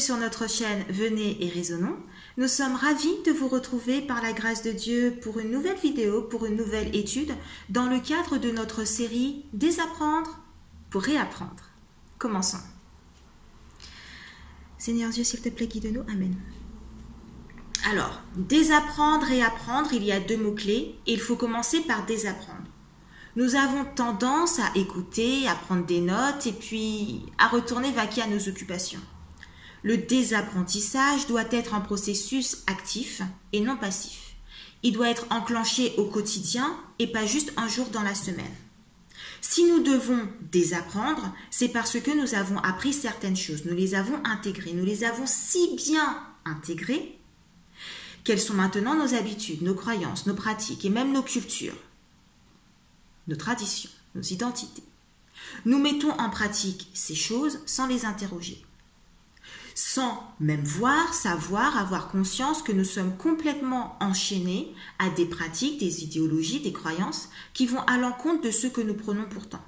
sur notre chaîne Venez et raisonnons. Nous sommes ravis de vous retrouver par la grâce de Dieu pour une nouvelle vidéo, pour une nouvelle étude, dans le cadre de notre série Désapprendre pour réapprendre. Commençons. Seigneur Dieu, s'il te plaît, guide-nous. Amen. Alors, désapprendre et apprendre, il y a deux mots-clés et il faut commencer par désapprendre. Nous avons tendance à écouter, à prendre des notes et puis à retourner vaquer à nos occupations. Le désapprentissage doit être un processus actif et non passif. Il doit être enclenché au quotidien et pas juste un jour dans la semaine. Si nous devons désapprendre, c'est parce que nous avons appris certaines choses, nous les avons intégrées, nous les avons si bien intégrées qu'elles sont maintenant nos habitudes, nos croyances, nos pratiques et même nos cultures, nos traditions, nos identités. Nous mettons en pratique ces choses sans les interroger, sans même voir, savoir, avoir conscience que nous sommes complètement enchaînés à des pratiques, des idéologies, des croyances qui vont à l'encontre de ce que nous prenons pourtant,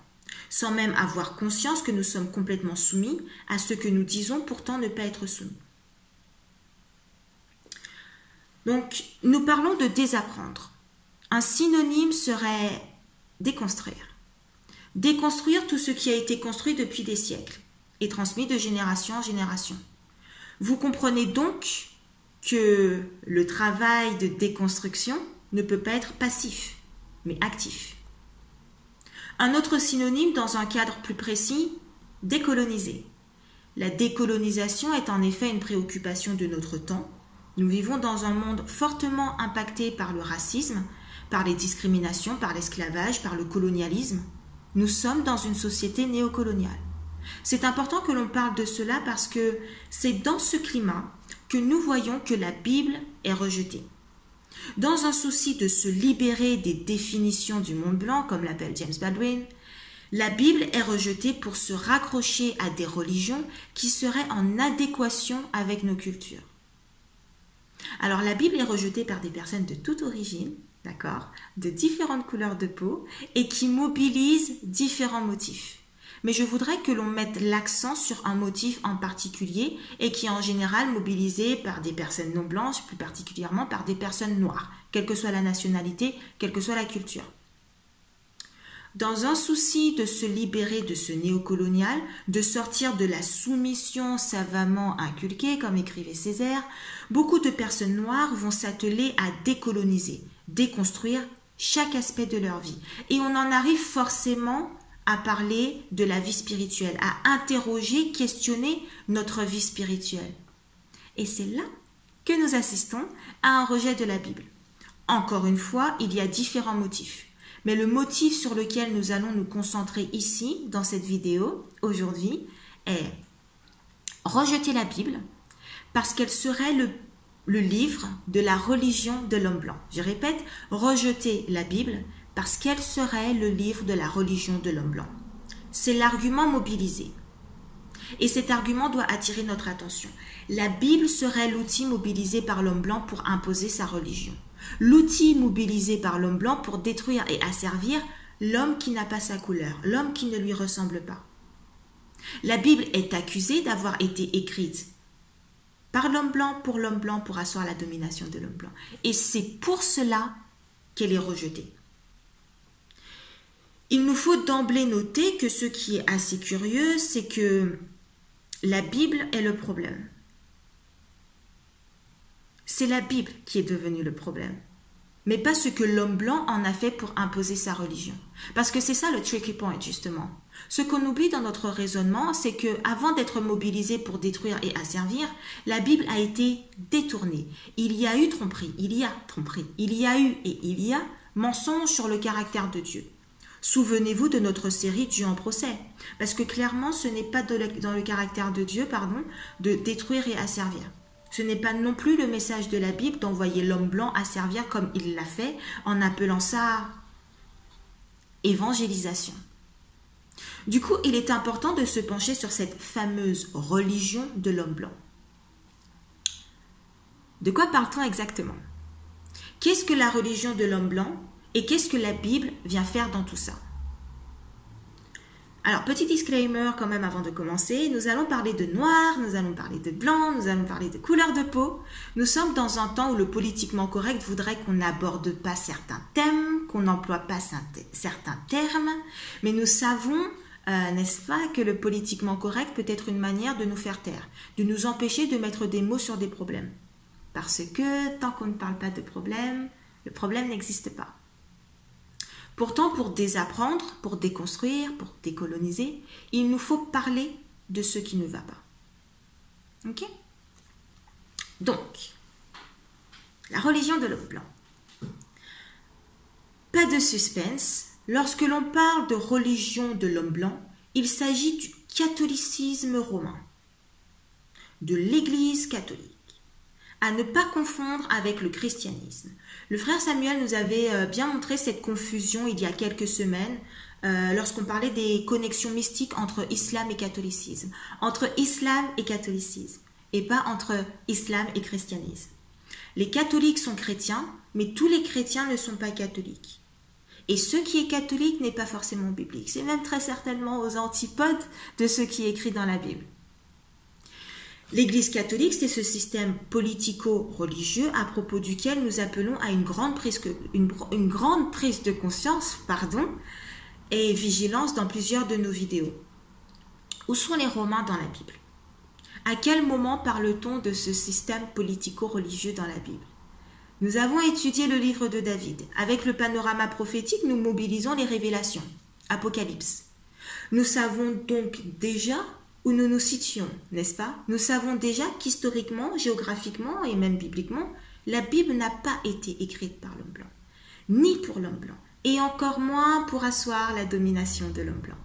sans même avoir conscience que nous sommes complètement soumis à ce que nous disons pourtant ne pas être soumis. Donc, nous parlons de désapprendre. Un synonyme serait déconstruire. Déconstruire tout ce qui a été construit depuis des siècles et transmis de génération en génération. Vous comprenez donc que le travail de déconstruction ne peut pas être passif, mais actif. Un autre synonyme dans un cadre plus précis, décoloniser. La décolonisation est en effet une préoccupation de notre temps. Nous vivons dans un monde fortement impacté par le racisme, par les discriminations, par l'esclavage, par le colonialisme. Nous sommes dans une société néocoloniale. C'est important que l'on parle de cela parce que c'est dans ce climat que nous voyons que la Bible est rejetée. Dans un souci de se libérer des définitions du monde blanc, comme l'appelle James Baldwin, la Bible est rejetée pour se raccrocher à des religions qui seraient en adéquation avec nos cultures. Alors la Bible est rejetée par des personnes de toute origine, d'accord, de différentes couleurs de peau et qui mobilisent différents motifs. Mais je voudrais que l'on mette l'accent sur un motif en particulier et qui est en général mobilisé par des personnes non blanches, plus particulièrement par des personnes noires, quelle que soit la nationalité, quelle que soit la culture. Dans un souci de se libérer de ce néocolonial, de sortir de la soumission savamment inculquée, comme écrivait Césaire, beaucoup de personnes noires vont s'atteler à décoloniser, déconstruire chaque aspect de leur vie. Et on en arrive forcément à parler de la vie spirituelle, à interroger, questionner notre vie spirituelle. Et c'est là que nous assistons à un rejet de la Bible. Encore une fois, il y a différents motifs. Mais le motif sur lequel nous allons nous concentrer ici, dans cette vidéo, aujourd'hui, est rejeter la Bible parce qu'elle serait le livre de la religion de l'homme blanc. Je répète, rejeter la Bible parce qu'elle serait le livre de la religion de l'homme blanc. C'est l'argument mobilisé. Et cet argument doit attirer notre attention. La Bible serait l'outil mobilisé par l'homme blanc pour imposer sa religion. L'outil mobilisé par l'homme blanc pour détruire et asservir l'homme qui n'a pas sa couleur, l'homme qui ne lui ressemble pas. La Bible est accusée d'avoir été écrite par l'homme blanc, pour asseoir la domination de l'homme blanc. Et c'est pour cela qu'elle est rejetée. Il nous faut d'emblée noter que ce qui est assez curieux, c'est que la Bible est le problème. C'est la Bible qui est devenue le problème, mais pas ce que l'homme blanc en a fait pour imposer sa religion. Parce que c'est ça le tricky point, justement. Ce qu'on oublie dans notre raisonnement, c'est que avant d'être mobilisé pour détruire et asservir, la Bible a été détournée. Il y a eu tromperie, il y a eu et il y a mensonge sur le caractère de Dieu. Souvenez-vous de notre série Dieu en procès, parce que clairement, ce n'est pas dans le caractère de Dieu, de détruire et asservir. Ce n'est pas non plus le message de la Bible d'envoyer l'homme blanc à servir comme il l'a fait en appelant ça évangélisation. Du coup, il est important de se pencher sur cette fameuse religion de l'homme blanc. De quoi parle-t-on exactement? Qu'est-ce que la religion de l'homme blanc et qu'est-ce que la Bible vient faire dans tout ça? Alors, petit disclaimer quand même avant de commencer, nous allons parler de noir, nous allons parler de blanc, nous allons parler de couleur de peau. Nous sommes dans un temps où le politiquement correct voudrait qu'on n'aborde pas certains thèmes, qu'on n'emploie pas certains termes, mais nous savons, n'est-ce pas, que le politiquement correct peut être une manière de nous faire taire, de nous empêcher de mettre des mots sur des problèmes. Parce que tant qu'on ne parle pas de problème, le problème n'existe pas. Pourtant, pour désapprendre, pour déconstruire, pour décoloniser, il nous faut parler de ce qui ne va pas. Ok? Donc, la religion de l'homme blanc. Pas de suspense. Lorsque l'on parle de religion de l'homme blanc, il s'agit du catholicisme romain, de l'Église catholique. À ne pas confondre avec le christianisme. Le frère Samuel nous avait bien montré cette confusion il y a quelques semaines lorsqu'on parlait des connexions mystiques entre islam et catholicisme. Entre islam et catholicisme et pas entre islam et christianisme. Les catholiques sont chrétiens, mais tous les chrétiens ne sont pas catholiques. Et ce qui est catholique n'est pas forcément biblique. C'est même très certainement aux antipodes de ce qui est écrit dans la Bible. L'Église catholique, c'est ce système politico-religieux à propos duquel nous appelons à une grande prise de conscience et vigilance dans plusieurs de nos vidéos. Où sont les Romains dans la Bible? À quel moment parle-t-on de ce système politico-religieux dans la Bible? Nous avons étudié le livre de David. Avec le panorama prophétique, nous mobilisons les révélations. Apocalypse. Nous savons donc déjà où nous nous situons, n'est-ce pas? Nous savons déjà qu'historiquement, géographiquement et même bibliquement, la Bible n'a pas été écrite par l'homme blanc, ni pour l'homme blanc, et encore moins pour asseoir la domination de l'homme blanc.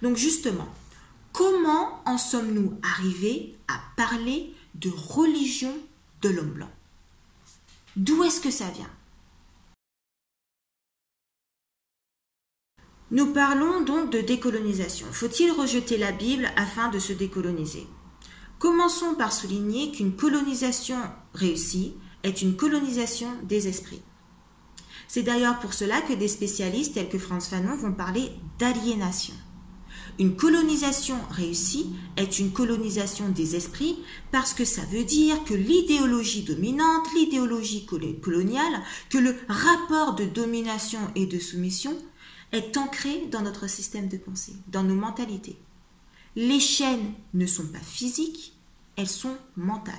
Donc justement, comment en sommes-nous arrivés à parler de religion de l'homme blanc? D'où est-ce que ça vient? Nous parlons donc de décolonisation. Faut-il rejeter la Bible afin de se décoloniser? Commençons par souligner qu'une colonisation réussie est une colonisation des esprits. C'est d'ailleurs pour cela que des spécialistes tels que Frantz Fanon vont parler d'aliénation. Une colonisation réussie est une colonisation des esprits parce que ça veut dire que l'idéologie dominante, l'idéologie coloniale, que le rapport de domination et de soumission est ancré dans notre système de pensée, dans nos mentalités. Les chaînes ne sont pas physiques, elles sont mentales.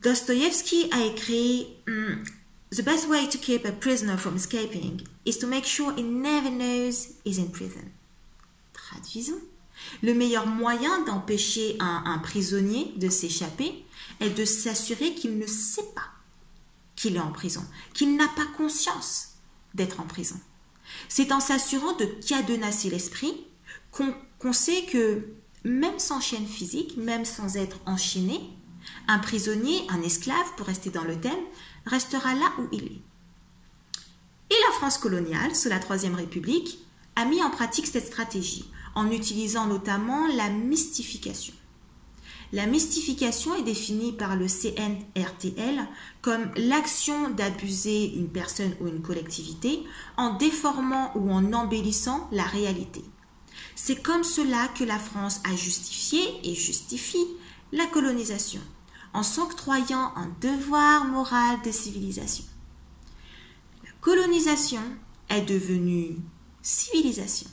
Dostoïevski a écrit The best way to keep a prisoner from escaping is to make sure he never knows he's in prison. Traduisons. Le meilleur moyen d'empêcher un prisonnier de s'échapper est de s'assurer qu'il ne sait pas qu'il est en prison, qu'il n'a pas conscience d'être en prison. C'est en s'assurant de cadenasser l'esprit qu'on sait que même sans chaîne physique, même sans être enchaîné, un prisonnier, un esclave, pour rester dans le thème, restera là où il est. Et la France coloniale, sous la Troisième République, a mis en pratique cette stratégie, en utilisant notamment la mystification. La mystification est définie par le CNRTL comme l'action d'abuser une personne ou une collectivité en déformant ou en embellissant la réalité. C'est comme cela que la France a justifié et justifie la colonisation, en s'octroyant un devoir moral de civilisation. La colonisation est devenue civilisation.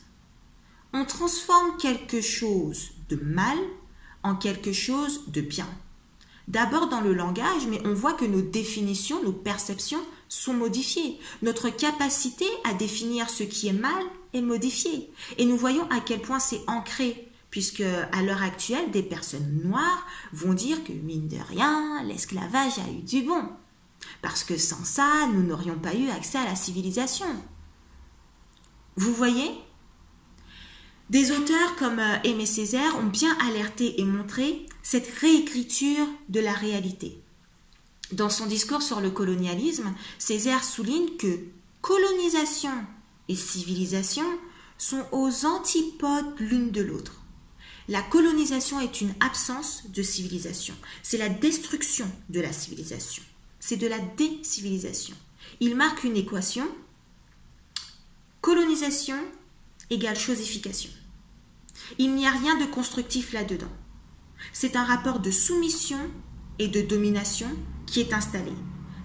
On transforme quelque chose de mal en quelque chose de bien. D'abord dans le langage, mais on voit que nos définitions, nos perceptions sont modifiées. Notre capacité à définir ce qui est mal est modifiée. Et nous voyons à quel point c'est ancré, puisque à l'heure actuelle, des personnes noires vont dire que, mine de rien, l'esclavage a eu du bon. Parce que sans ça, nous n'aurions pas eu accès à la civilisation. Vous voyez ? Des auteurs comme Aimé Césaire ont bien alerté et montré cette réécriture de la réalité. Dans son discours sur le colonialisme, Césaire souligne que colonisation et civilisation sont aux antipodes l'une de l'autre. La colonisation est une absence de civilisation. C'est la destruction de la civilisation. C'est de la décivilisation. Il marque une équation Colonisation égale chosification. Il n'y a rien de constructif là-dedans. C'est un rapport de soumission et de domination qui est installé.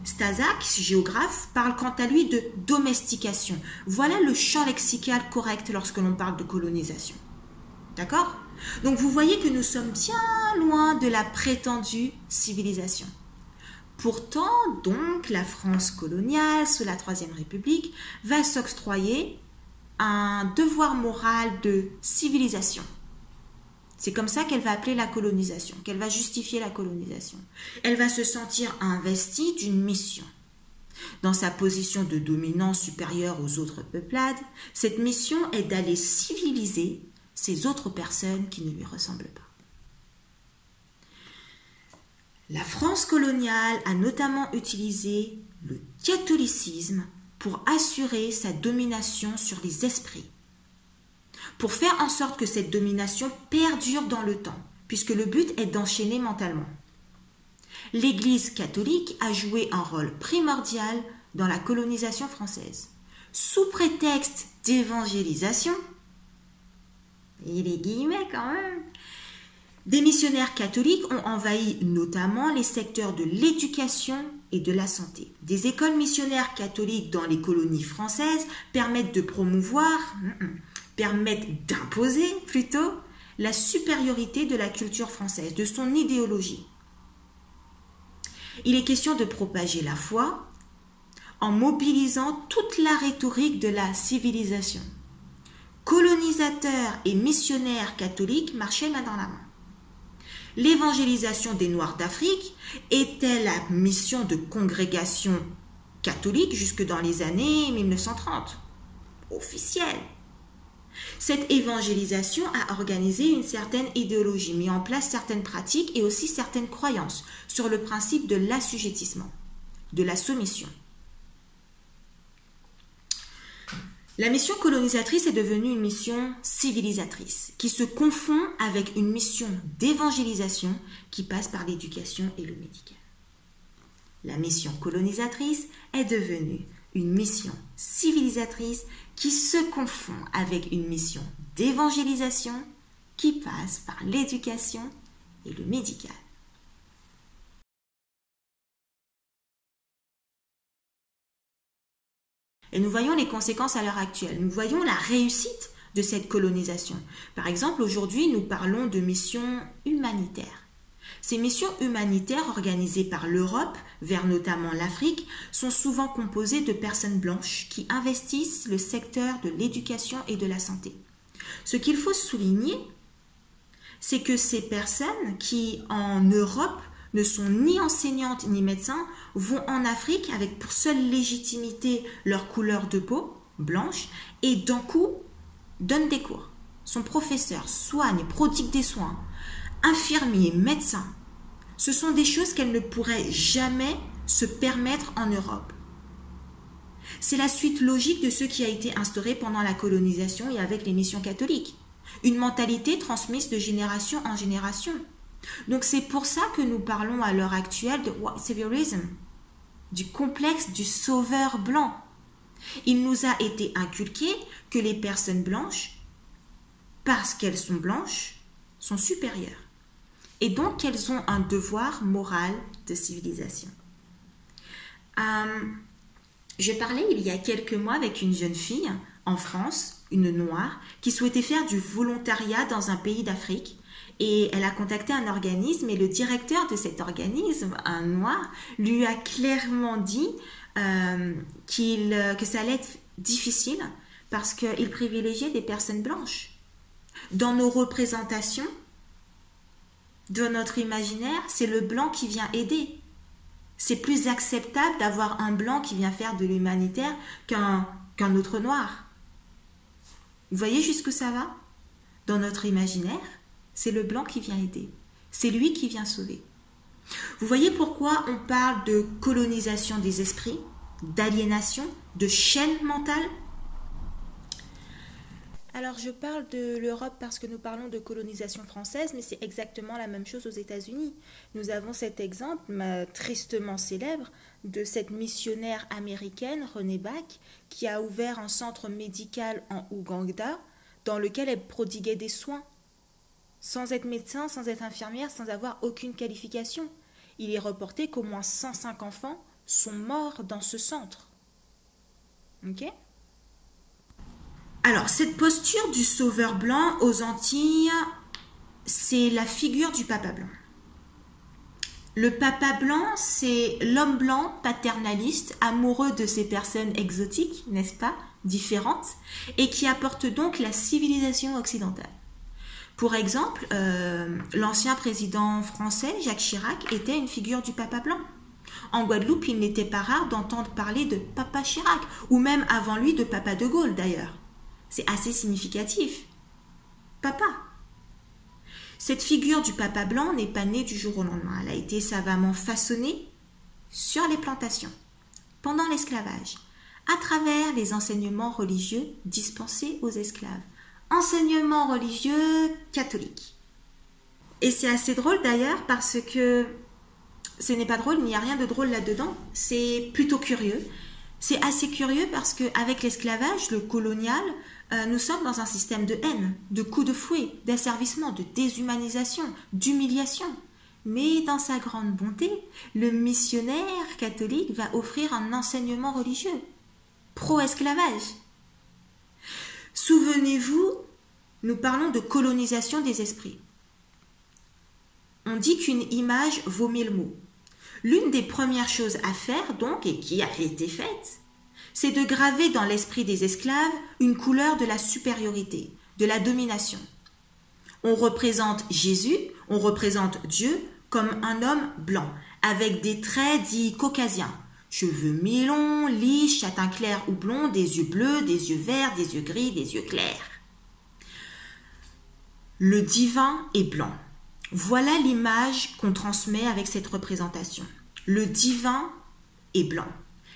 Staszak, géographe, parle quant à lui de domestication. Voilà le champ lexical correct lorsque l'on parle de colonisation. D'accord? Donc vous voyez que nous sommes bien loin de la prétendue civilisation. Pourtant, donc, la France coloniale, sous la Troisième République, va s'octroyer un devoir moral de civilisation. C'est comme ça qu'elle va appeler la colonisation, qu'elle va justifier la colonisation. Elle va se sentir investie d'une mission. Dans sa position de dominance supérieure aux autres peuplades, cette mission est d'aller civiliser ces autres personnes qui ne lui ressemblent pas. La France coloniale a notamment utilisé le catholicisme pour assurer sa domination sur les esprits, pour faire en sorte que cette domination perdure dans le temps, puisque le but est d'enchaîner mentalement. L'Église catholique a joué un rôle primordial dans la colonisation française. Sous prétexte d'évangélisation, et les guillemets quand même, des missionnaires catholiques ont envahi notamment les secteurs de l'éducation et de la santé. Des écoles missionnaires catholiques dans les colonies françaises permettent de promouvoir, permettent d'imposer plutôt, la supériorité de la culture française, de son idéologie. Il est question de propager la foi en mobilisant toute la rhétorique de la civilisation. Colonisateurs et missionnaires catholiques marchaient main dans la main. L'évangélisation des Noirs d'Afrique était la mission de congrégation catholique jusque dans les années 1930, officielle. Cette évangélisation a organisé une certaine idéologie, mis en place certaines pratiques et aussi certaines croyances sur le principe de l'assujettissement, de la soumission. La mission colonisatrice est devenue une mission civilisatrice qui se confond avec une mission d'évangélisation qui passe par l'éducation et le médical. La mission colonisatrice est devenue une mission civilisatrice qui se confond avec une mission d'évangélisation qui passe par l'éducation et le médical. Et nous voyons les conséquences à l'heure actuelle. Nous voyons la réussite de cette colonisation. Par exemple, aujourd'hui, nous parlons de missions humanitaires. Ces missions humanitaires organisées par l'Europe, vers notamment l'Afrique, sont souvent composées de personnes blanches qui investissent le secteur de l'éducation et de la santé. Ce qu'il faut souligner, c'est que ces personnes qui, en Europe, ne sont ni enseignantes ni médecins, vont en Afrique avec pour seule légitimité leur couleur de peau, blanche, et d'un coup, donnent des cours. Sont professeurs, soignent, prodiguent des soins, infirmiers, médecins. Ce sont des choses qu'elles ne pourraient jamais se permettre en Europe. C'est la suite logique de ce qui a été instauré pendant la colonisation et avec les missions catholiques. Une mentalité transmise de génération en génération. Donc c'est pour ça que nous parlons à l'heure actuelle de white saviorism, du complexe du sauveur blanc. Il nous a été inculqué que les personnes blanches, parce qu'elles sont blanches, sont supérieures. Et donc qu'elles ont un devoir moral de civilisation. Je parlais il y a quelques mois avec une jeune fille en France, une noire, qui souhaitait faire du volontariat dans un pays d'Afrique. Et elle a contacté un organisme et le directeur de cet organisme, un noir, lui a clairement dit que ça allait être difficile parce qu'il privilégiait des personnes blanches. Dans nos représentations, dans notre imaginaire, c'est le blanc qui vient aider. C'est plus acceptable d'avoir un blanc qui vient faire de l'humanitaire qu'un autre noir. Vous voyez jusqu'où ça va? Dans notre imaginaire, c'est le blanc qui vient aider. C'est lui qui vient sauver. Vous voyez pourquoi on parle de colonisation des esprits, d'aliénation, de chaîne mentale? Alors je parle de l'Europe parce que nous parlons de colonisation française, mais c'est exactement la même chose aux États-Unis. Nous avons cet exemple tristement célèbre de cette missionnaire américaine, Renée Bach, qui a ouvert un centre médical en Ouganda dans lequel elle prodiguait des soins, sans être médecin, sans être infirmière, sans avoir aucune qualification. Il est reporté qu'au moins 105 enfants sont morts dans ce centre. Ok ? Alors, cette posture du sauveur blanc aux Antilles, c'est la figure du papa blanc. Le papa blanc, c'est l'homme blanc paternaliste, amoureux de ces personnes exotiques, n'est-ce pas, différentes, et qui apporte donc la civilisation occidentale. Pour exemple, l'ancien président français, Jacques Chirac, était une figure du papa blanc. En Guadeloupe, il n'était pas rare d'entendre parler de papa Chirac, ou même avant lui de papa de Gaulle d'ailleurs. C'est assez significatif. Papa. Cette figure du papa blanc n'est pas née du jour au lendemain. Elle a été savamment façonnée sur les plantations, pendant l'esclavage, à travers les enseignements religieux dispensés aux esclaves. Enseignements religieux catholiques. Et c'est assez drôle d'ailleurs parce que ce n'est pas drôle, il n'y a rien de drôle là-dedans. C'est plutôt curieux. C'est assez curieux parce qu'avec l'esclavage, le colonial, nous sommes dans un système de haine, de coups de fouet, d'asservissement, de déshumanisation, d'humiliation. Mais dans sa grande bonté, le missionnaire catholique va offrir un enseignement religieux, pro-esclavage. Souvenez-vous, nous parlons de colonisation des esprits. On dit qu'une image vaut 1000 mots. L'une des premières choses à faire, donc, et qui a été faite, c'est de graver dans l'esprit des esclaves une couleur de la supériorité, de la domination. On représente Jésus, on représente Dieu comme un homme blanc, avec des traits dits caucasiens. Cheveux mi-longs, lisses, châtain clair ou blond, des yeux bleus, des yeux verts, des yeux gris, des yeux clairs. Le divin est blanc. Voilà l'image qu'on transmet avec cette représentation. Le divin est blanc.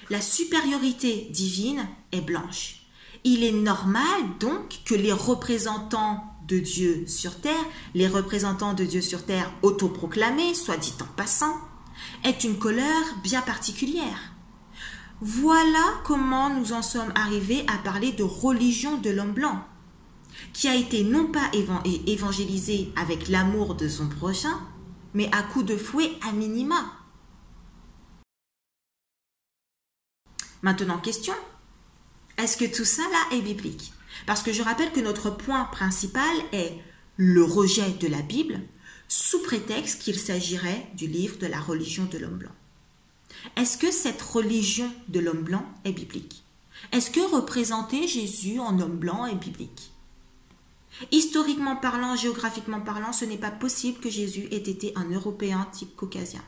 La supériorité divine est blanche. Il est normal donc que les représentants de Dieu sur terre, les représentants de Dieu sur terre autoproclamés, soit dit en passant, aient une couleur bien particulière. Voilà comment nous en sommes arrivés à parler de religion de l'homme blanc, qui a été non pas évangélisé avec l'amour de son prochain, mais à coups de fouet à minima. Maintenant, question, est-ce que tout ça là est biblique? Parce que je rappelle que notre point principal est le rejet de la Bible sous prétexte qu'il s'agirait du livre de la religion de l'homme blanc. Est-ce que cette religion de l'homme blanc est biblique? Est-ce que représenter Jésus en homme blanc est biblique? Historiquement parlant, géographiquement parlant, ce n'est pas possible que Jésus ait été un Européen type caucasien.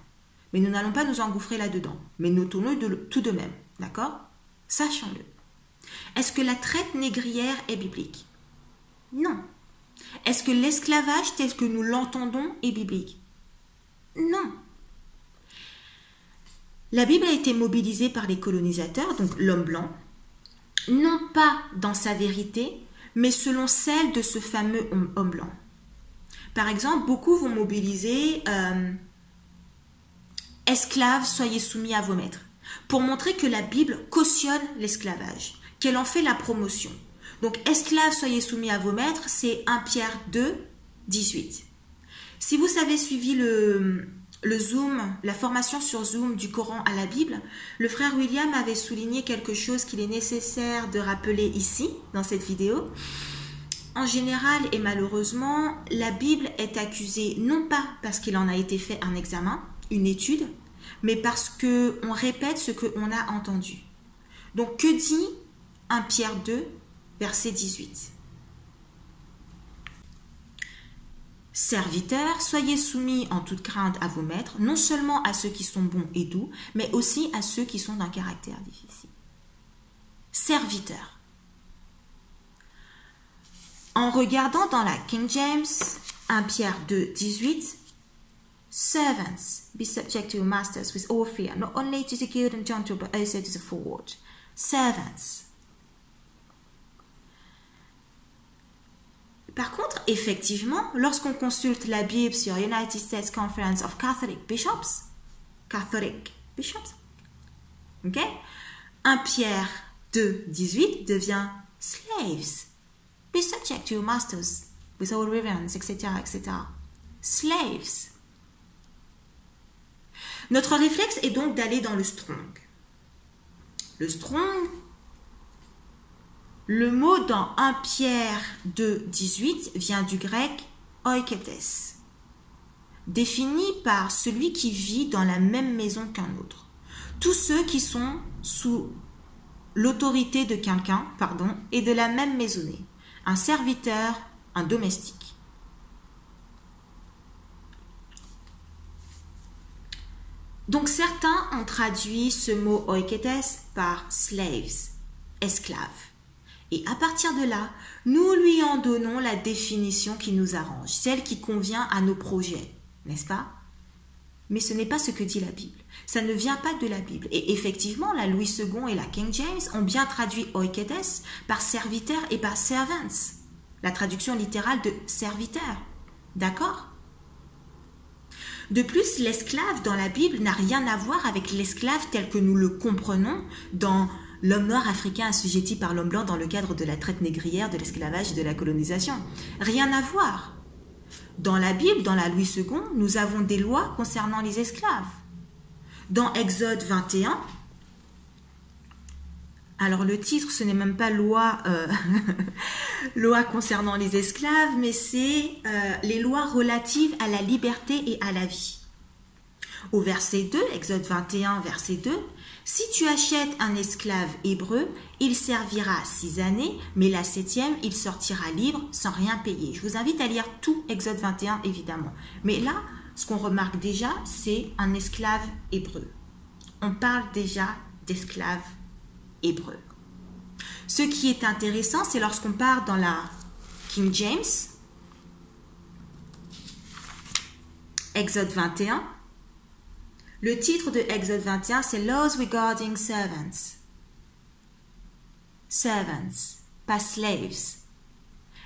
Mais nous n'allons pas nous engouffrer là-dedans. Mais notons-le tout de même. D'accord? Sachons-le. Est-ce que la traite négrière est biblique? Non. Est-ce que l'esclavage tel que nous l'entendons est biblique? Non. La Bible a été mobilisée par les colonisateurs, donc l'homme blanc, non pas dans sa vérité, mais selon celle de ce fameux homme blanc. Par exemple, beaucoup vont mobiliser « Esclaves, soyez soumis à vos maîtres » pour montrer que la Bible cautionne l'esclavage, qu'elle en fait la promotion. Donc, « Esclaves, soyez soumis à vos maîtres », c'est 1 Pierre 2, 18. Si vous avez suivi le Zoom, la formation sur Zoom du Coran à la Bible, le frère William avait souligné quelque chose qu'il est nécessaire de rappeler ici, dans cette vidéo. En général et malheureusement, la Bible est accusée non pas parce qu'il en a été fait un examen, une étude, mais parce qu'on répète ce qu'on a entendu. Donc, que dit 1 Pierre 2, verset 18 ? Serviteurs, soyez soumis en toute crainte à vos maîtres, non seulement à ceux qui sont bons et doux, mais aussi à ceux qui sont d'un caractère difficile. Serviteurs. En regardant dans la King James, 1 Pierre 2, 18, Servants, be subject to your masters with all fear, not only to the good and gentle, but also to the forward. Servants. Par contre, effectivement, lorsqu'on consulte la Bible sur United States Conference of Catholic Bishops, ok, 1 Pierre 2, 18 devient slaves. Be subject to your masters with all reverence, etc., etc. Slaves. Notre réflexe est donc d'aller dans le Strong. Le Strong, le mot dans 1 Pierre 2, 18 vient du grec oiketes, défini par celui qui vit dans la même maison qu'un autre. Tous ceux qui sont sous l'autorité de quelqu'un, et de la même maisonnée. Un serviteur, un domestique. Donc certains ont traduit ce mot oiketes par slaves, esclaves. Et à partir de là, nous lui en donnons la définition qui nous arrange, celle qui convient à nos projets, n'est-ce pas? Mais ce n'est pas ce que dit la Bible. Ça ne vient pas de la Bible. Et effectivement, la Louis II et la King James ont bien traduit oiketes par serviteur et par servants. La traduction littérale de serviteur. D'accord? De plus, l'esclave dans la Bible n'a rien à voir avec l'esclave tel que nous le comprenons dans l'homme noir africain assujetti par l'homme blanc dans le cadre de la traite négrière, de l'esclavage et de la colonisation. Rien à voir. Dans la Bible, dans la Louis II, nous avons des lois concernant les esclaves. Dans Exode 21, alors le titre, ce n'est même pas loi, loi concernant les esclaves, mais c'est les lois relatives à la liberté et à la vie. Au verset 2, Exode 21, verset 2, « Si tu achètes un esclave hébreu, il servira 6 années, mais la 7e, il sortira libre sans rien payer. » Je vous invite à lire tout Exode 21, évidemment. Mais là, ce qu'on remarque déjà, c'est un esclave hébreu. On parle déjà d'esclaves hébreux. Ce qui est intéressant, c'est lorsqu'on part dans la King James, Exode 21, le titre de Exode 21, c'est Laws Regarding Servants. Servants, pas slaves.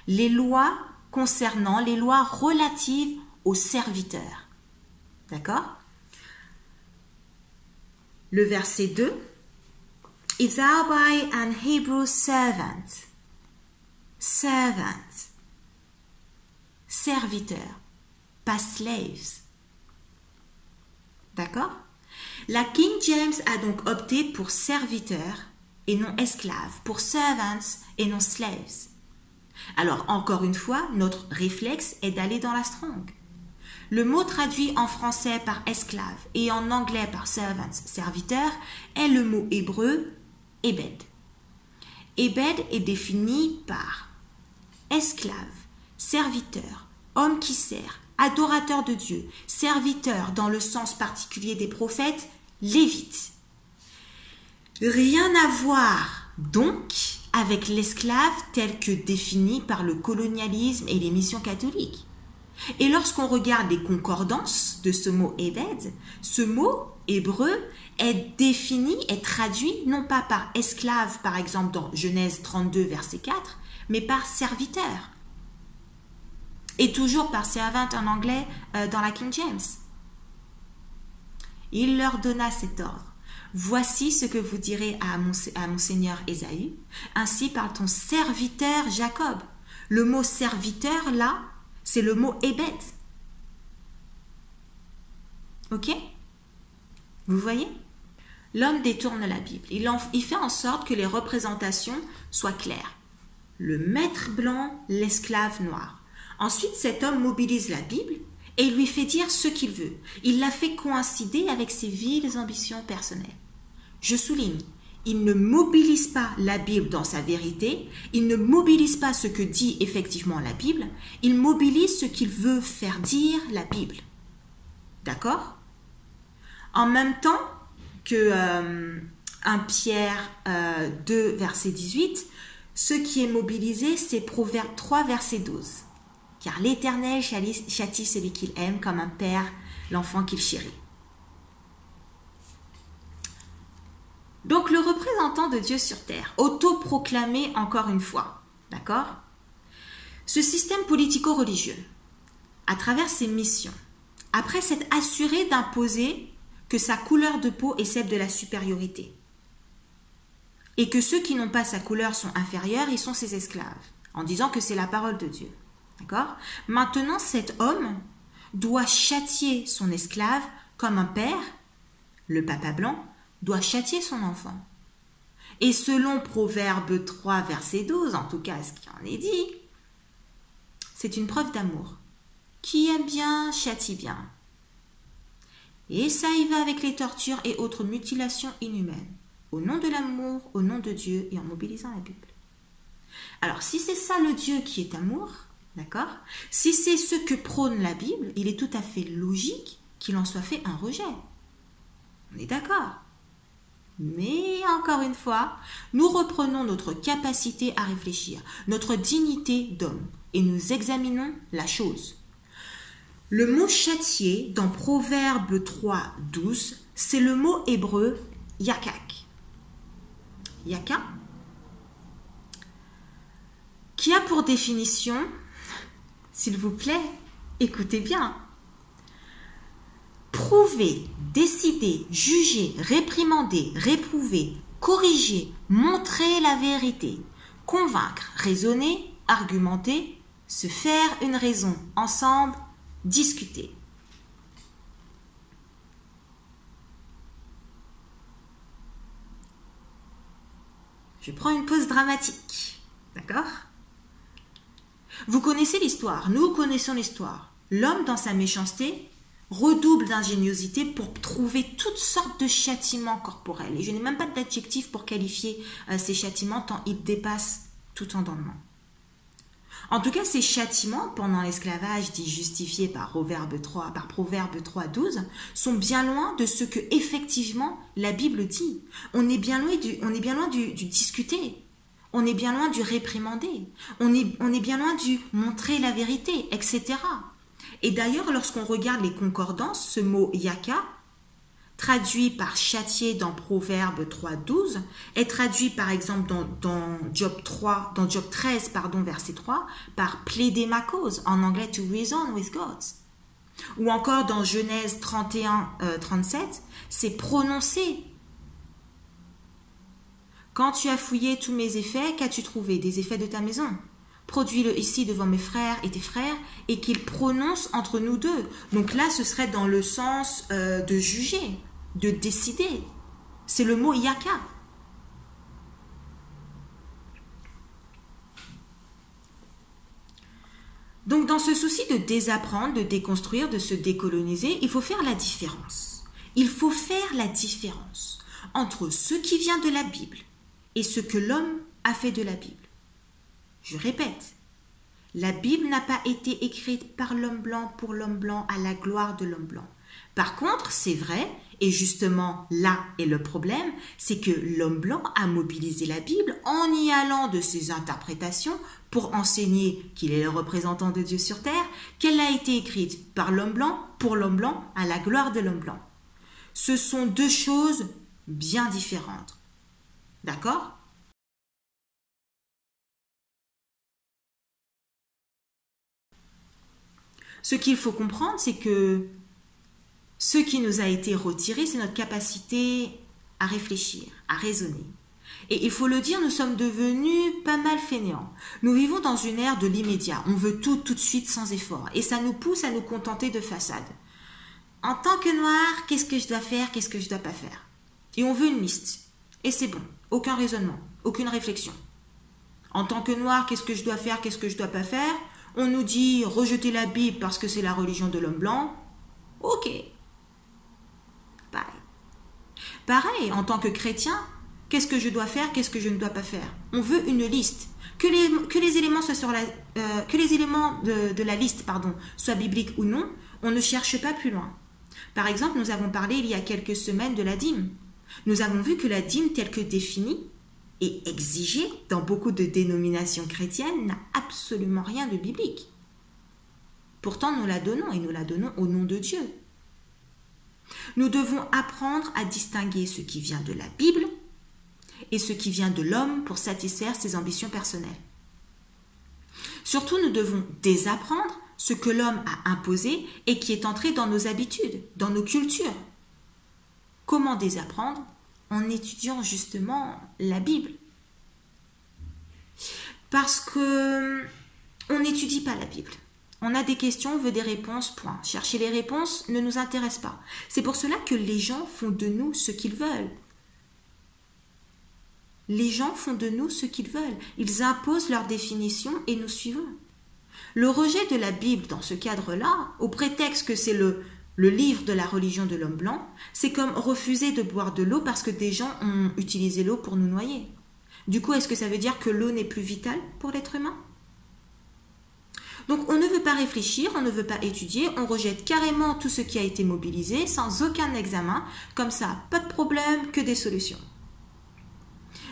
Les lois concernant, les lois relatives aux serviteurs. D'accord? Le verset 2. If thou buy an Hebrew servant, serviteur, pas slaves. D'accord? La King James a donc opté pour serviteur et non esclave, pour servants et non slaves. Alors, encore une fois, notre réflexe est d'aller dans la Strong. Le mot traduit en français par esclave et en anglais par servants, serviteur, est le mot hébreu ebed. Ebed est défini par esclave, serviteur, homme qui sert, adorateur de Dieu, serviteur dans le sens particulier des prophètes, lévite. Rien à voir donc avec l'esclave tel que défini par le colonialisme et les missions catholiques. Et lorsqu'on regarde les concordances de ce mot ebed, ce mot hébreu est défini, est traduit non pas par esclave par exemple dans Genèse 32 verset 4, mais par serviteur. Et toujours par servant en anglais dans la King James. Il leur donna cet ordre. Voici ce que vous direz à mon seigneur Ésaü. Ainsi parle ton serviteur Jacob. Le mot serviteur là, c'est le mot ebed. Ok? Vous voyez? L'homme détourne la Bible. Il fait en sorte que les représentations soient claires. Le maître blanc, l'esclave noir. Ensuite, cet homme mobilise la Bible et lui fait dire ce qu'il veut. Il la fait coïncider avec ses viles ambitions personnelles. Je souligne, il ne mobilise pas la Bible dans sa vérité, il ne mobilise pas ce que dit effectivement la Bible, il mobilise ce qu'il veut faire dire la Bible. D'accord? En même temps que 1 Pierre 2, verset 18, ce qui est mobilisé, c'est Proverbe 3, verset 12. Car l'Éternel châtie celui qu'il aime comme un père l'enfant qu'il chérit. Donc le représentant de Dieu sur terre, autoproclamé encore une fois, d'accord, Ce système politico-religieux, à travers ses missions, après s'être assuré d'imposer que sa couleur de peau est celle de la supériorité, et que ceux qui n'ont pas sa couleur sont inférieurs, ils sont ses esclaves, en disant que c'est la parole de Dieu. D'accord ? Maintenant, cet homme doit châtier son esclave comme un père, le papa blanc, doit châtier son enfant. Et selon Proverbe 3, verset 12, en tout cas ce qui en est dit, c'est une preuve d'amour. Qui aime bien, châtie bien. Et ça y va avec les tortures et autres mutilations inhumaines, au nom de l'amour, au nom de Dieu et en mobilisant la Bible. Alors, si c'est ça le Dieu qui est amour, d'accord ? Si c'est ce que prône la Bible, il est tout à fait logique qu'il en soit fait un rejet. On est d'accord ? Mais encore une fois, nous reprenons notre capacité à réfléchir, notre dignité d'homme, et nous examinons la chose. Le mot châtier dans Proverbe 3, 12, c'est le mot hébreu yakak. Yaka, qui a pour définition, s'il vous plaît, écoutez bien, prouver, décider, juger, réprimander, réprouver, corriger, montrer la vérité, convaincre, raisonner, argumenter, se faire une raison, ensemble, discuter. Je prends une pause dramatique, d'accord ? Vous connaissez l'histoire, nous connaissons l'histoire. L'homme, dans sa méchanceté, redouble d'ingéniosité pour trouver toutes sortes de châtiments corporels. Et je n'ai même pas d'adjectif pour qualifier ces châtiments tant ils dépassent tout entendement. En tout cas, ces châtiments pendant l'esclavage dit justifiés par Proverbe 3, 12 sont bien loin de ce que effectivement la Bible dit. On est bien loin du discuter. On est bien loin du réprimander. On est bien loin du montrer la vérité, etc. Et d'ailleurs, lorsqu'on regarde les concordances, ce mot yaka, traduit par châtier dans Proverbe 3, 12, est traduit par exemple dans Job 13, verset 3, par plaider ma cause, en anglais to reason with God. Ou encore dans Genèse 31, 37, c'est prononcer. Quand tu as fouillé tous mes effets, qu'as-tu trouvé? Des effets de ta maison. Produis-le ici devant mes frères et tes frères, et qu'ils prononcent entre nous deux. Donc là, ce serait dans le sens de juger, de décider. C'est le mot yaka. Donc dans ce souci de désapprendre, de déconstruire, de se décoloniser, il faut faire la différence. Il faut faire la différence entre ce qui vient de la Bible et ce que l'homme a fait de la Bible. Je répète, la Bible n'a pas été écrite par l'homme blanc pour l'homme blanc à la gloire de l'homme blanc. Par contre, c'est vrai, et justement là est le problème, c'est que l'homme blanc a mobilisé la Bible en y allant de ses interprétations pour enseigner qu'il est le représentant de Dieu sur terre, qu'elle a été écrite par l'homme blanc pour l'homme blanc à la gloire de l'homme blanc. Ce sont deux choses bien différentes. D'accord ? Ce qu'il faut comprendre, c'est que ce qui nous a été retiré, c'est notre capacité à réfléchir, à raisonner. Et il faut le dire, nous sommes devenus pas mal fainéants. Nous vivons dans une ère de l'immédiat. On veut tout de suite sans effort. Et ça nous pousse à nous contenter de façades. En tant que noir, qu'est-ce que je dois faire, qu'est-ce que je ne dois pas faire? Et on veut une liste. Et c'est bon. Aucun raisonnement, aucune réflexion. En tant que noir, qu'est-ce que je dois faire, qu'est-ce que je ne dois pas faire? On nous dit rejeter la Bible parce que c'est la religion de l'homme blanc. Ok. Bye. Pareil, en tant que chrétien, qu'est-ce que je dois faire, qu'est-ce que je ne dois pas faire? On veut une liste. Que les éléments soient de la liste, soient bibliques ou non, on ne cherche pas plus loin. Par exemple, nous avons parlé il y a quelques semaines de la dîme. Nous avons vu que la dîme telle que définie et exigée dans beaucoup de dénominations chrétiennes n'a absolument rien de biblique. Pourtant, nous la donnons et nous la donnons au nom de Dieu. Nous devons apprendre à distinguer ce qui vient de la Bible et ce qui vient de l'homme pour satisfaire ses ambitions personnelles. Surtout, nous devons désapprendre ce que l'homme a imposé et qui est entré dans nos habitudes, dans nos cultures. Comment désapprendre? En étudiant justement la Bible. Parce que on n'étudie pas la Bible. On a des questions, on veut des réponses, point. Chercher les réponses ne nous intéresse pas. C'est pour cela que les gens font de nous ce qu'ils veulent. Les gens font de nous ce qu'ils veulent. Ils imposent leurs définitions et nous suivons. Le rejet de la Bible dans ce cadre-là, au prétexte que c'est le livre de la religion de l'homme blanc, c'est comme refuser de boire de l'eau parce que des gens ont utilisé l'eau pour nous noyer. Du coup, est-ce que ça veut dire que l'eau n'est plus vitale pour l'être humain? Donc, on ne veut pas réfléchir, on ne veut pas étudier, on rejette carrément tout ce qui a été mobilisé sans aucun examen. Comme ça, pas de problème, que des solutions.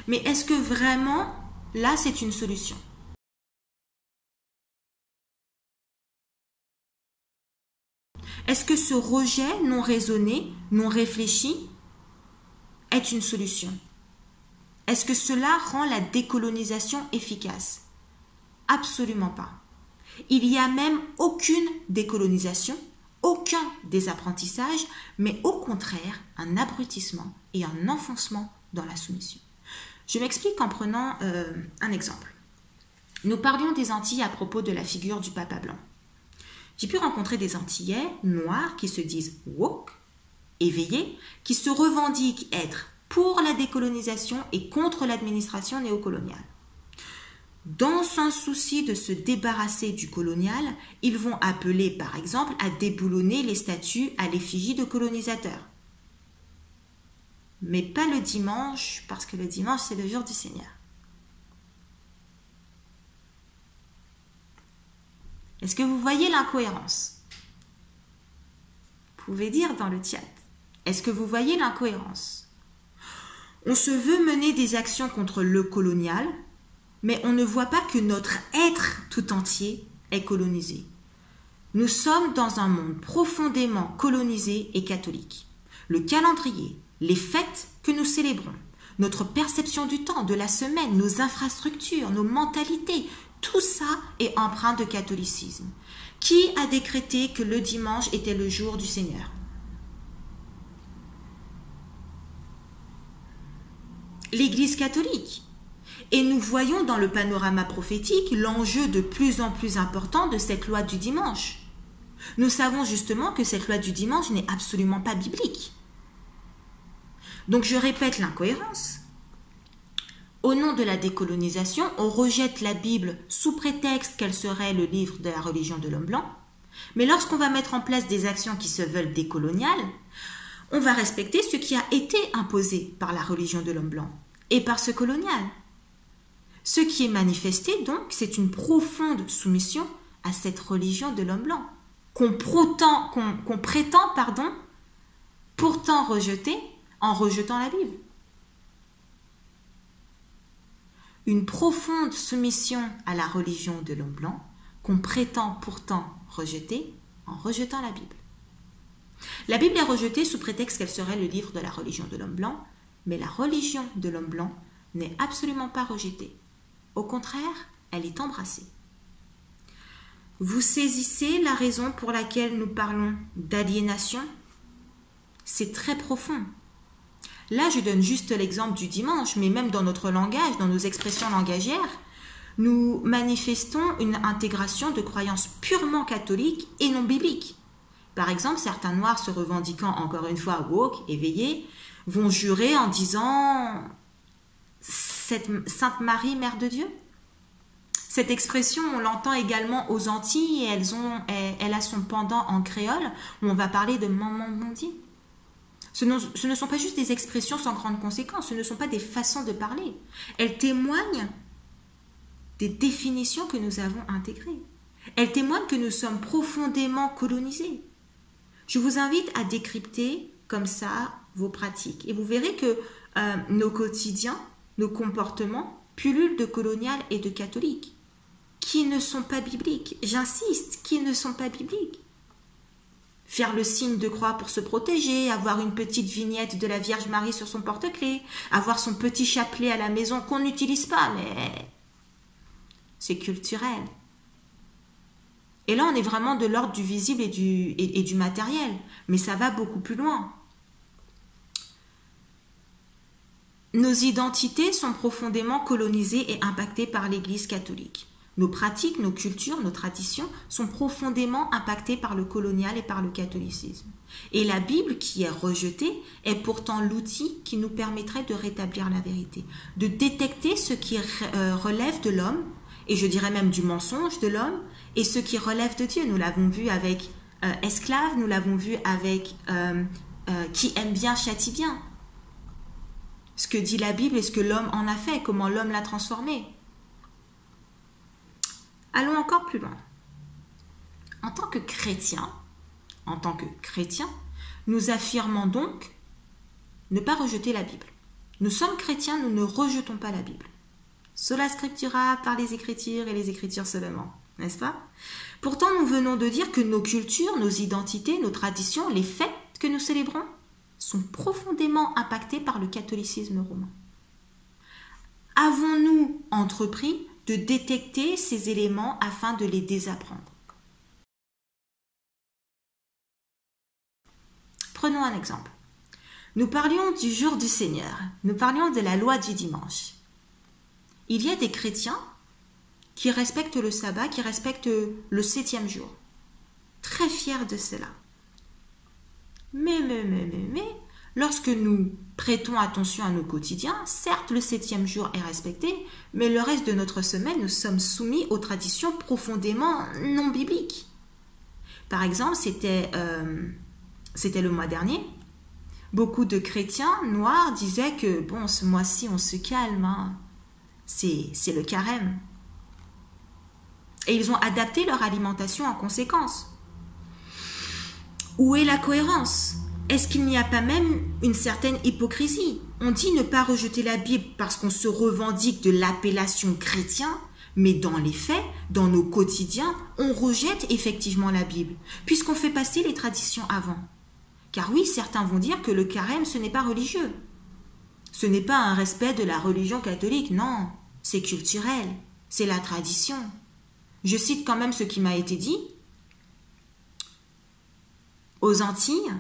Mais est-ce que vraiment, là, c'est une solution? Est-ce que ce rejet non raisonné, non réfléchi, est une solution? Est-ce que cela rend la décolonisation efficace? Absolument pas. Il n'y a même aucune décolonisation, aucun désapprentissage, mais au contraire un abrutissement et un enfoncement dans la soumission. Je m'explique en prenant un exemple. Nous parlions des Antilles à propos de la figure du papa blanc. J'ai pu rencontrer des Antillais noirs qui se disent woke, éveillés, qui se revendiquent être pour la décolonisation et contre l'administration néocoloniale. Dans un souci de se débarrasser du colonial, ils vont appeler par exemple à déboulonner les statues à l'effigie de colonisateurs. Mais pas le dimanche, parce que le dimanche c'est le jour du Seigneur. Est-ce que vous voyez l'incohérence? Vous pouvez dire dans le chat. Est-ce que vous voyez l'incohérence? On se veut mener des actions contre le colonial, mais on ne voit pas que notre être tout entier est colonisé. Nous sommes dans un monde profondément colonisé et catholique. Le calendrier, les fêtes que nous célébrons, notre perception du temps, de la semaine, nos infrastructures, nos mentalités, tout ça est empreint de catholicisme. Qui a décrété que le dimanche était le jour du Seigneur? L'Église catholique. Et nous voyons dans le panorama prophétique l'enjeu de plus en plus important de cette loi du dimanche. Nous savons justement que cette loi du dimanche n'est absolument pas biblique. Donc je répète l'incohérence. Au nom de la décolonisation, on rejette la Bible sous prétexte qu'elle serait le livre de la religion de l'homme blanc. Mais lorsqu'on va mettre en place des actions qui se veulent décoloniales, on va respecter ce qui a été imposé par la religion de l'homme blanc et par ce colonial. Ce qui est manifesté, donc, c'est une profonde soumission à cette religion de l'homme blanc, qu'on prétend, pourtant rejeter en rejetant la Bible. Une profonde soumission à la religion de l'homme blanc, qu'on prétend pourtant rejeter en rejetant la Bible. La Bible est rejetée sous prétexte qu'elle serait le livre de la religion de l'homme blanc, mais la religion de l'homme blanc n'est absolument pas rejetée. Au contraire, elle est embrassée. Vous saisissez la raison pour laquelle nous parlons d'aliénation? C'est très profond. Là, je donne juste l'exemple du dimanche, mais même dans notre langage, dans nos expressions langagières, nous manifestons une intégration de croyances purement catholiques et non bibliques. Par exemple, certains noirs se revendiquant encore une fois woke, éveillés, vont jurer en disant « Cette Sainte Marie, Mère de Dieu ». Cette expression, on l'entend également aux Antilles et elle a son pendant en créole où on va parler de « Maman Bondi ». Ce ne sont pas juste des expressions sans grande conséquence, ce ne sont pas des façons de parler. Elles témoignent des définitions que nous avons intégrées. Elles témoignent que nous sommes profondément colonisés. Je vous invite à décrypter comme ça vos pratiques. Et vous verrez que nos quotidiens, nos comportements pullulent de colonial et de catholiques, qui ne sont pas bibliques. J'insiste, qui ne sont pas bibliques. Faire le signe de croix pour se protéger, avoir une petite vignette de la Vierge Marie sur son porte-clés, avoir son petit chapelet à la maison qu'on n'utilise pas, mais c'est culturel. Et là, on est vraiment de l'ordre du visible et du matériel. Mais ça va beaucoup plus loin. Nos identités sont profondément colonisées et impactées par l'Église catholique. Nos pratiques, nos cultures, nos traditions sont profondément impactées par le colonial et par le catholicisme. Et la Bible, qui est rejetée, est pourtant l'outil qui nous permettrait de rétablir la vérité, de détecter ce qui relève de l'homme, et je dirais même du mensonge de l'homme, et ce qui relève de Dieu. Nous l'avons vu avec Esclave, nous l'avons vu avec Qui aime bien châtie bien. Ce que dit la Bible et ce que l'homme en a fait, comment l'homme l'a transformé. Allons encore plus loin. En tant que chrétiens, nous affirmons donc ne pas rejeter la Bible. Nous sommes chrétiens, nous ne rejetons pas la Bible. Sola scriptura, par les Écritures et les Écritures seulement, n'est-ce pas? Pourtant, nous venons de dire que nos cultures, nos identités, nos traditions, les fêtes que nous célébrons sont profondément impactés par le catholicisme romain. Avons-nous entrepris de détecter ces éléments afin de les désapprendre? Prenons un exemple. Nous parlions du jour du Seigneur, nous parlions de la loi du dimanche. Il y a des chrétiens qui respectent le sabbat, qui respectent le 7e jour. Très fiers de cela. Mais, lorsque nous prêtons attention à nos quotidiens, certes le 7e jour est respecté, mais le reste de notre semaine, nous sommes soumis aux traditions profondément non bibliques. Par exemple, c'était le mois dernier, beaucoup de chrétiens noirs disaient que bon, ce mois-ci on se calme, hein. C'est le carême. Et ils ont adapté leur alimentation en conséquence. Où est la cohérence? Est-ce qu'il n'y a pas même une certaine hypocrisie? On dit ne pas rejeter la Bible parce qu'on se revendique de l'appellation chrétien, mais dans les faits, dans nos quotidiens, on rejette effectivement la Bible, puisqu'on fait passer les traditions avant. Car oui, certains vont dire que le carême, ce n'est pas religieux. Ce n'est pas un respect de la religion catholique, non, c'est culturel, c'est la tradition. Je cite quand même ce qui m'a été dit. Aux Antilles,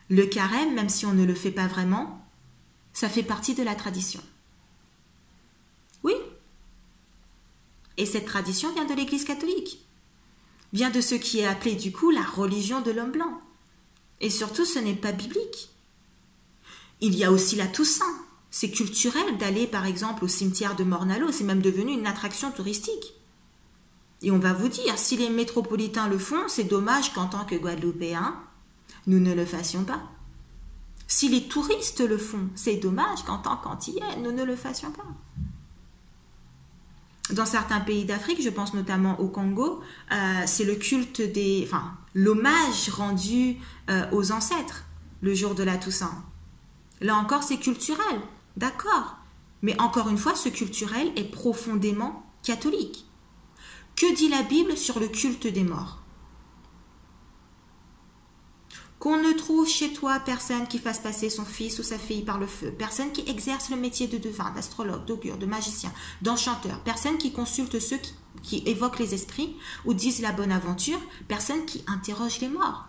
le carême, même si on ne le fait pas vraiment, ça fait partie de la tradition. Oui. Et cette tradition vient de l'Église catholique, vient de ce qui est appelé du coup la religion de l'homme blanc. Et surtout, ce n'est pas biblique. Il y a aussi la Toussaint. C'est culturel d'aller par exemple au cimetière de Morne-à-l'Eau, c'est même devenu une attraction touristique. Et on va vous dire, si les métropolitains le font, c'est dommage qu'en tant que Guadeloupéens, nous ne le fassions pas. Si les touristes le font, c'est dommage qu'en tant qu'Antillais, nous ne le fassions pas. Dans certains pays d'Afrique, je pense notamment au Congo, c'est le culte l'hommage rendu aux ancêtres le jour de la Toussaint. Là encore, c'est culturel, d'accord. Mais encore une fois, ce culturel est profondément catholique. Que dit la Bible sur le culte des morts? Qu'on ne trouve chez toi personne qui fasse passer son fils ou sa fille par le feu, personne qui exerce le métier de devin, d'astrologue, d'augure, de magicien, d'enchanteur, personne qui consulte ceux qui évoquent les esprits ou disent la bonne aventure, personne qui interroge les morts.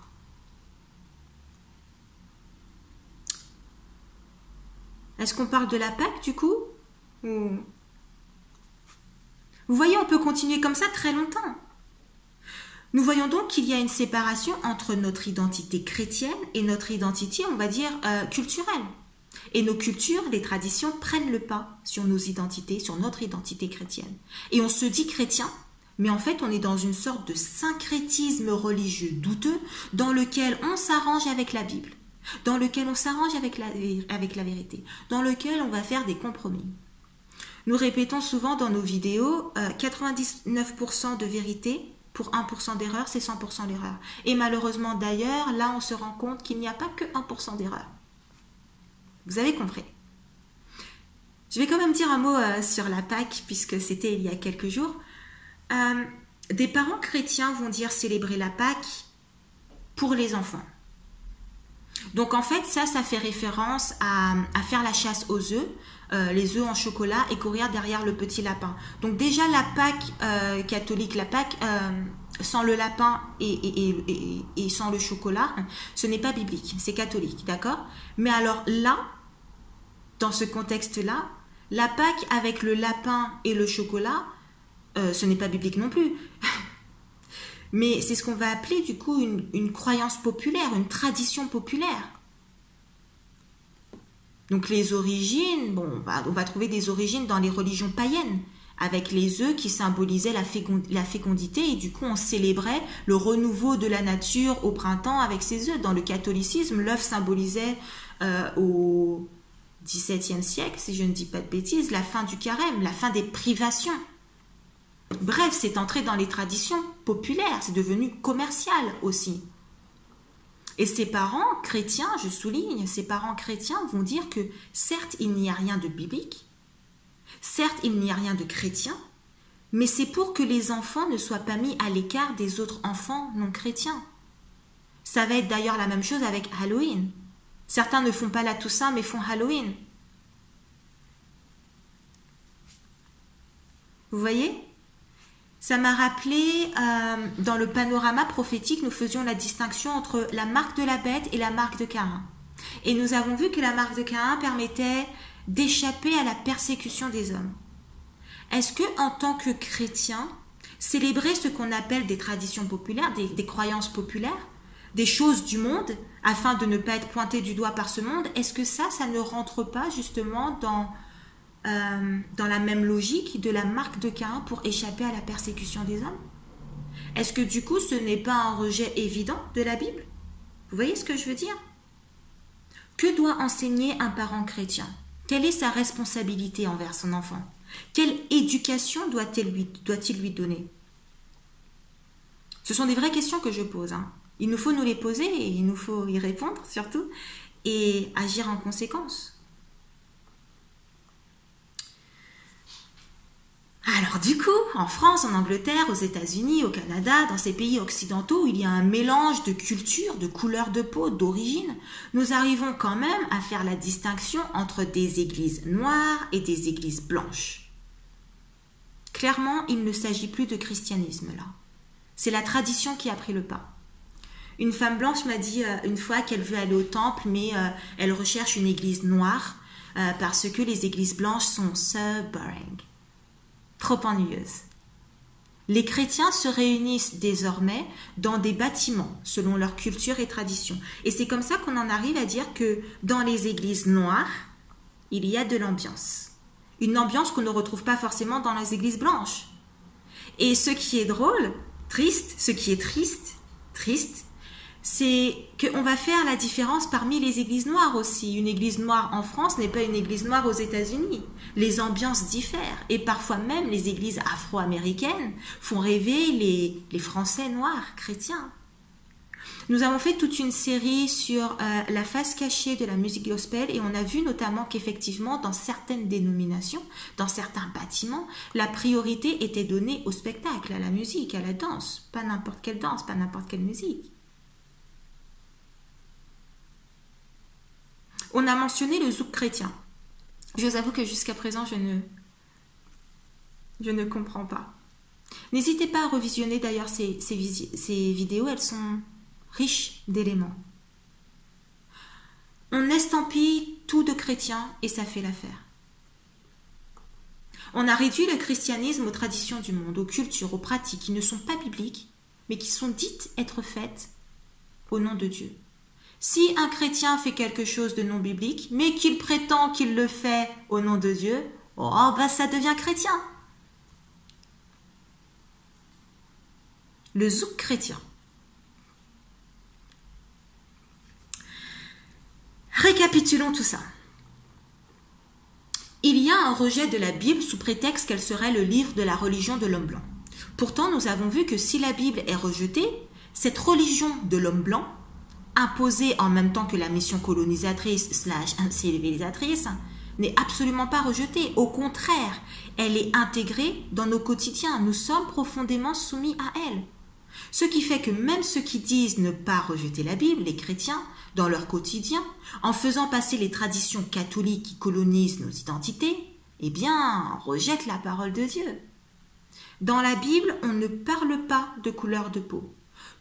Est-ce qu'on parle de la Pâque du coup? Vous voyez, on peut continuer comme ça très longtemps. Nous voyons donc qu'il y a une séparation entre notre identité chrétienne et notre identité, on va dire, culturelle. Et nos cultures, les traditions prennent le pas sur nos identités, sur notre identité chrétienne. Et on se dit chrétien, mais en fait on est dans une sorte de syncrétisme religieux douteux dans lequel on s'arrange avec la Bible, dans lequel on s'arrange avec la vérité, dans lequel on va faire des compromis. Nous répétons souvent dans nos vidéos 99% de vérité pour 1% d'erreur, c'est 100% l'erreur. Et malheureusement d'ailleurs, là on se rend compte qu'il n'y a pas que 1% d'erreur. Vous avez compris. Je vais quand même dire un mot sur la Pâque, puisque c'était il y a quelques jours. Des parents chrétiens vont dire célébrer la Pâque pour les enfants. Donc en fait, ça fait référence à faire la chasse aux œufs, les œufs en chocolat et courir derrière le petit lapin. Donc déjà la Pâque catholique, la Pâque sans le lapin et sans le chocolat, ce n'est pas biblique, c'est catholique, d'accord? Mais alors là, dans ce contexte-là, la Pâque avec le lapin et le chocolat, ce n'est pas biblique non plus. Mais c'est ce qu'on va appeler du coup une croyance populaire, une tradition populaire. Donc les origines, bon, on va trouver des origines dans les religions païennes, avec les œufs qui symbolisaient la fécondité, et du coup on célébrait le renouveau de la nature au printemps avec ces œufs. Dans le catholicisme, l'œuf symbolisait au XVIIe siècle, si je ne dis pas de bêtises, la fin du carême, la fin des privations. Bref, c'est entré dans les traditions populaires, c'est devenu commercial aussi. Et ses parents chrétiens, je souligne, ses parents chrétiens vont dire que certes, il n'y a rien de biblique, certes, il n'y a rien de chrétien, mais c'est pour que les enfants ne soient pas mis à l'écart des autres enfants non chrétiens. Ça va être d'ailleurs la même chose avec Halloween. Certains ne font pas la Toussaint, mais font Halloween. Vous voyez ? Ça m'a rappelé, dans le panorama prophétique, nous faisions la distinction entre la marque de la bête et la marque de Caïn. Et nous avons vu que la marque de Caïn permettait d'échapper à la persécution des hommes. Est-ce que, en tant que chrétien, célébrer ce qu'on appelle des traditions populaires, des croyances populaires, des choses du monde, afin de ne pas être pointé du doigt par ce monde, est-ce que ça ne rentre pas justement dans la même logique de la marque de Caïn pour échapper à la persécution des hommes? Est-ce que du coup ce n'est pas un rejet évident de la Bible? Vous voyez ce que je veux dire? Que doit enseigner un parent chrétien? Quelle est sa responsabilité envers son enfant? Quelle éducation doit-il lui donner? Ce sont des vraies questions que je pose. Il nous faut nous les poser et il nous faut y répondre surtout et agir en conséquence. Alors du coup, en France, en Angleterre, aux États-Unis, au Canada, dans ces pays occidentaux où il y a un mélange de cultures, de couleurs de peau, d'origine, nous arrivons quand même à faire la distinction entre des églises noires et des églises blanches. Clairement, il ne s'agit plus de christianisme là. C'est la tradition qui a pris le pas. Une femme blanche m'a dit une fois qu'elle veut aller au temple, mais elle recherche une église noire parce que les églises blanches sont so boring. Trop ennuyeuses. Les chrétiens se réunissent désormais dans des bâtiments selon leur culture et tradition. Et c'est comme ça qu'on en arrive à dire que dans les églises noires, il y a de l'ambiance. Une ambiance qu'on ne retrouve pas forcément dans les églises blanches. Et ce qui est drôle, ce qui est triste, c'est qu'on va faire la différence parmi les églises noires aussi. Une église noire en France n'est pas une église noire aux États-Unis. Les ambiances diffèrent et parfois même les églises afro-américaines font rêver les Français noirs chrétiens. Nous avons fait toute une série sur la face cachée de la musique gospel et on a vu notamment qu'effectivement dans certaines dénominations, dans certains bâtiments, la priorité était donnée au spectacle, à la musique, à la danse. Pas n'importe quelle danse, pas n'importe quelle musique. On a mentionné le zouk chrétien. Je vous avoue que jusqu'à présent, je ne comprends pas. N'hésitez pas à revisionner d'ailleurs ces vidéos, elles sont riches d'éléments. On estampille tout de chrétien et ça fait l'affaire. On a réduit le christianisme aux traditions du monde, aux cultures, aux pratiques qui ne sont pas bibliques, mais qui sont dites être faites au nom de Dieu. Si un chrétien fait quelque chose de non biblique, mais qu'il prétend qu'il le fait au nom de Dieu, ça devient chrétien. Le zouk chrétien. Récapitulons tout ça. Il y a un rejet de la Bible sous prétexte qu'elle serait le livre de la religion de l'homme blanc. Pourtant, nous avons vu que si la Bible est rejetée, cette religion de l'homme blanc, imposée en même temps que la mission colonisatrice / civilisatrice, n'est absolument pas rejetée. Au contraire, elle est intégrée dans nos quotidiens. Nous sommes profondément soumis à elle. Ce qui fait que même ceux qui disent ne pas rejeter la Bible, les chrétiens, dans leur quotidien, en faisant passer les traditions catholiques qui colonisent nos identités, eh bien, rejettent la parole de Dieu. Dans la Bible, on ne parle pas de couleur de peau.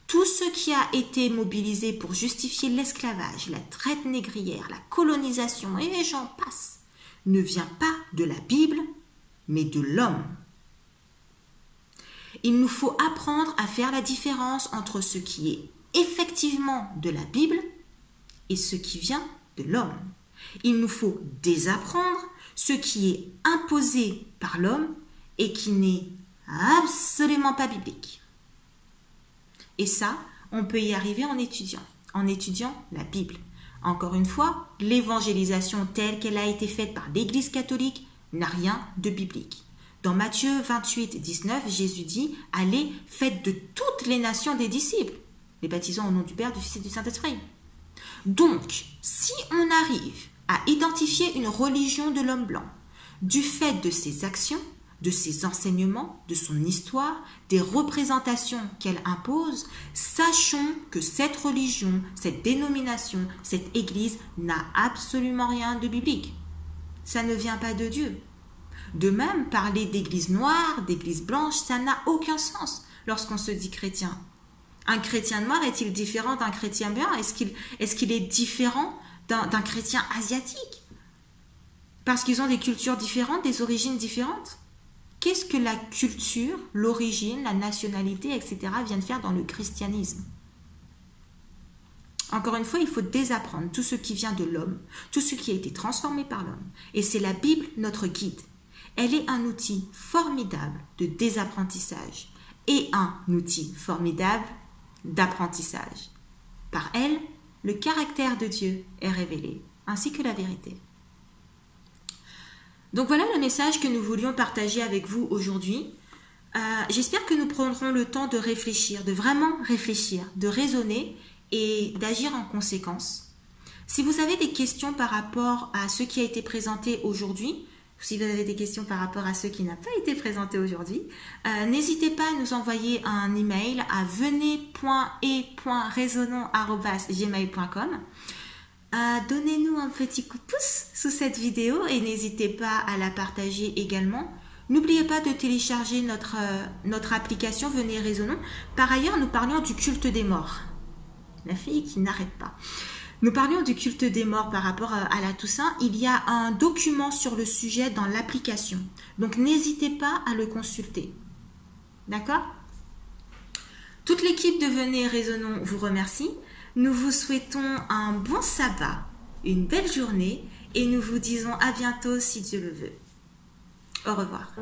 Tout ce qui a été mobilisé pour justifier l'esclavage, la traite négrière, la colonisation et j'en passe, ne vient pas de la Bible, mais de l'homme. Il nous faut apprendre à faire la différence entre ce qui est effectivement de la Bible et ce qui vient de l'homme. Il nous faut désapprendre ce qui est imposé par l'homme et qui n'est absolument pas biblique. Et ça, on peut y arriver en étudiant la Bible. Encore une fois, l'évangélisation telle qu'elle a été faite par l'Église catholique n'a rien de biblique. Dans Matthieu 28, 19, Jésus dit « Allez, faites de toutes les nations des disciples, les baptisant au nom du Père, du Fils et du Saint-Esprit. » Donc, si on arrive à identifier une religion de l'homme blanc du fait de ses actions, de ses enseignements, de son histoire, des représentations qu'elle impose, sachons que cette religion, cette dénomination, cette église n'a absolument rien de biblique. Ça ne vient pas de Dieu. De même, parler d'église noire, d'église blanche, ça n'a aucun sens lorsqu'on se dit chrétien. Un chrétien noir est-il différent d'un chrétien blanc? Est-ce qu'il est différent d'un chrétien asiatique? Parce qu'ils ont des cultures différentes, des origines différentes? Qu'est-ce que la culture, l'origine, la nationalité, etc. viennent faire dans le christianisme? Encore une fois, il faut désapprendre tout ce qui vient de l'homme, tout ce qui a été transformé par l'homme. Et c'est la Bible notre guide. Elle est un outil formidable de désapprentissage et un outil formidable d'apprentissage. Par elle, le caractère de Dieu est révélé, ainsi que la vérité. Donc voilà le message que nous voulions partager avec vous aujourd'hui. J'espère que nous prendrons le temps de réfléchir, de vraiment réfléchir, de raisonner et d'agir en conséquence. Si vous avez des questions par rapport à ce qui a été présenté aujourd'hui, si vous avez des questions par rapport à ce qui n'a pas été présenté aujourd'hui, n'hésitez pas à nous envoyer un email à venez.et.raisonnons@gmail.com. Donnez-nous un petit coup de pouce sous cette vidéo et n'hésitez pas à la partager également. N'oubliez pas de télécharger notre application Venez Raisonnons. Par ailleurs, nous parlions du culte des morts. La fille qui n'arrête pas. Nous parlions du culte des morts par rapport à la Toussaint. Il y a un document sur le sujet dans l'application. Donc n'hésitez pas à le consulter. D'accord? Toute l'équipe de Venez Raisonnons vous remercie. Nous vous souhaitons un bon sabbat, une belle journée et nous vous disons à bientôt si Dieu le veut. Au revoir.